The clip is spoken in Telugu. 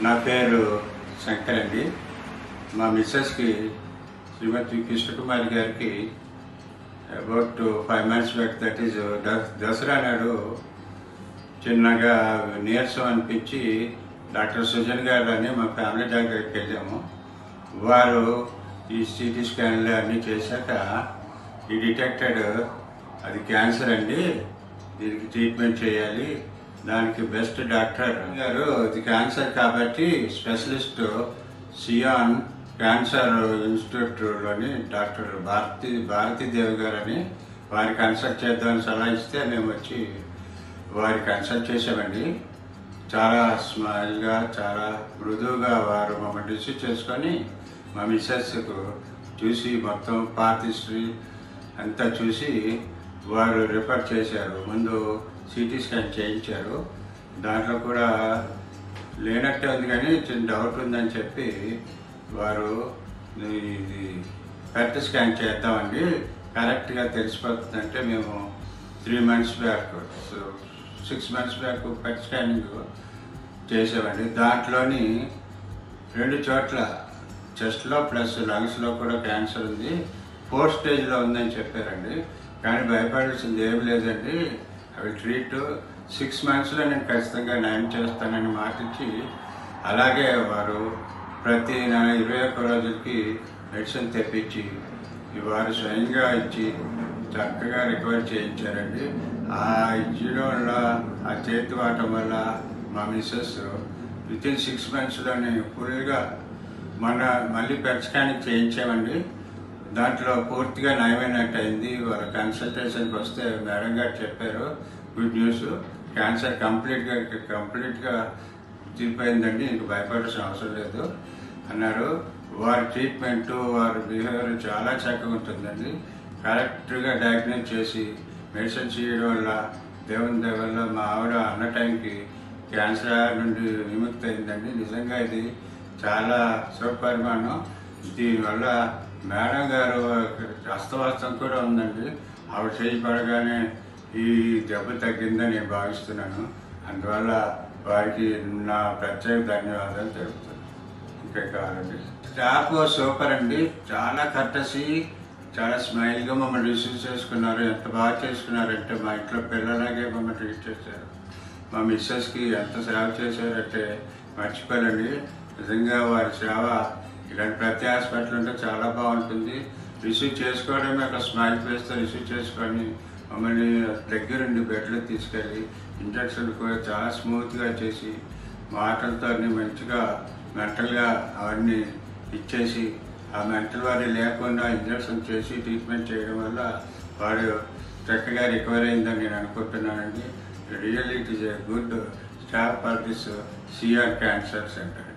నా పేరు శంకర్ అండి. మా మిస్సెస్కి శ్రీమతి కృష్ణకుమారి గారికి about 5 months back, that is Dasara నాడు చిన్నగా నీరసం అనిపించి డాక్టర్ సుజన్ గారు అని మా ఫ్యామిలీ డాక్టర్కి వెళ్ళాము. వారు ఈ సిటీ స్కాన్లు అన్నీ చేశాక ఈ డిటెక్టెడ్ అది క్యాన్సర్ అండి, దీనికి ట్రీట్మెంట్ చేయాలి, దానికి బెస్ట్ డాక్టర్ గారు ఇది క్యాన్సర్ కాబట్టి స్పెషలిస్ట్ సియాన్ క్యాన్సర్ ఇన్స్టిట్యూట్లోని డాక్టర్ భారతీదేవి గారు అని వారి కన్సల్ట్ చేద్దామని సలహా ఇస్తే మేము వచ్చి వారి కన్సల్ట్ చేసామండి. చాలా స్మైల్గా, చాలా మృదువుగా వారు మమ్మల్ని రిసీవ్ చేసుకొని మా మిస్సెస్కు చూసి మొత్తం పార్ట్ హిస్టరీ అంతా చూసి వారు రిఫర్ చేశారు. ముందు సిటీ స్కాన్ చేయించారు, దాంట్లో కూడా లేనట్టే ఉంది కానీ చిన్న డౌట్ ఉందని చెప్పి వారు ఇది పెట్ స్కాన్ చేద్దామండి, కరెక్ట్గా తెలిసిపోతుందంటే మేము 3 months బ్యాక్ 6 months బ్యాక్ పెట్ స్కానింగ్ చేసామండి. దాంట్లోని 2 చోట్ల చెస్ట్లో ప్లస్ లంగ్స్లో కూడా క్యాన్సర్ ఉంది, 4th stage ఉందని చెప్పారండి. కానీ భయపడాల్సింది ఏం లేదండి, అవి ట్రీట్ 6 monthsలో నేను ఖచ్చితంగా నయం చేస్తానని మాటిచ్చి, అలాగే వారు ప్రతి 21 రోజులకి మెడిసిన్ తెప్పించి వారు స్వయంగా ఇచ్చి చక్కగా రికవర్ చేయించారండి. ఆ ఇచ్చడం వల్ల, ఆ చేతి వాటం వల్ల మా మిస్సెస్ వితిన్ 6 monthsలోనే ఫుల్గా మళ్ళీ పెట్ స్కానింగ్ చేయించామండి. దాంట్లో పూర్తిగా నయమైనట్టు అయింది. వాళ్ళ కన్సల్టేషన్కి వస్తే మేడం గారు చెప్పారు, గుడ్ న్యూస్, క్యాన్సర్ కంప్లీట్గా తీరిపోయిందండి, ఇంక భయపడాల్సిన అవసరం లేదు అన్నారు. వారి ట్రీట్మెంటు, వారి బిహేవియర్ చాలా చక్కగా ఉంటుందండి. కరెక్ట్గా డయాగ్నోస్ చేసి మెడిసిన్స్ ఇవ్వడం వల్ల దేవుని దయ వల్ల మా ఆవిడ అన్న టైంకి క్యాన్సర్ నుండి విముక్తి అయిందండి. నిజంగా ఇది చాలా శుభపరిమాణం. దీనివల్ల మేడం గారు హస్తవాస్తం కూడా ఉందండి. ఆవిడ చేయబడగానే ఈ దెబ్బ తగ్గిందని నేను భావిస్తున్నాను. అందువల్ల వారికి నా ప్రత్యేక ధన్యవాదాలు తెలుపుతాను. ఇంకా కావాలండి. స్టాఫ్ సూపర్ అండి, చాలా కర్టసీ, చాలా స్మైల్గా మమ్మల్ని రిసీవ్ చేసుకున్నారు. ఎంత బాగా చేసుకున్నారంటే మా ఇంట్లో పిల్లలాగే మమ్మల్ని ట్రీట్ చేశారు. మా మిస్సెస్కి ఎంత సేవ చేశారంటే మర్చిపోలేండి. నిజంగా వారి సేవ ఇలాంటి ప్రతి హాస్పిటల్ ఉంటే చాలా బాగుంటుంది. రిసీవ్ చేసుకోవడమే ఒక స్మైల్ ఫేస్తో రిసీవ్ చేసుకొని మమ్మల్ని దగ్గరుండి బెడ్లో తీసుకెళ్ళి ఇంజక్షన్లు కూడా చాలా స్మూత్గా చేసి మాటలతో అన్నీ మంచిగా మెంటల్గా అవన్నీ ఇచ్చేసి ఆ మెంటల్ వారి లేకుండా ఇంజక్షన్ చేసి ట్రీట్మెంట్ చేయడం వల్ల వాడు చక్కగా రికవర్ అయిందని నేను అనుకుంటున్నానండి. Really it is a good staff for this CR cancer centre.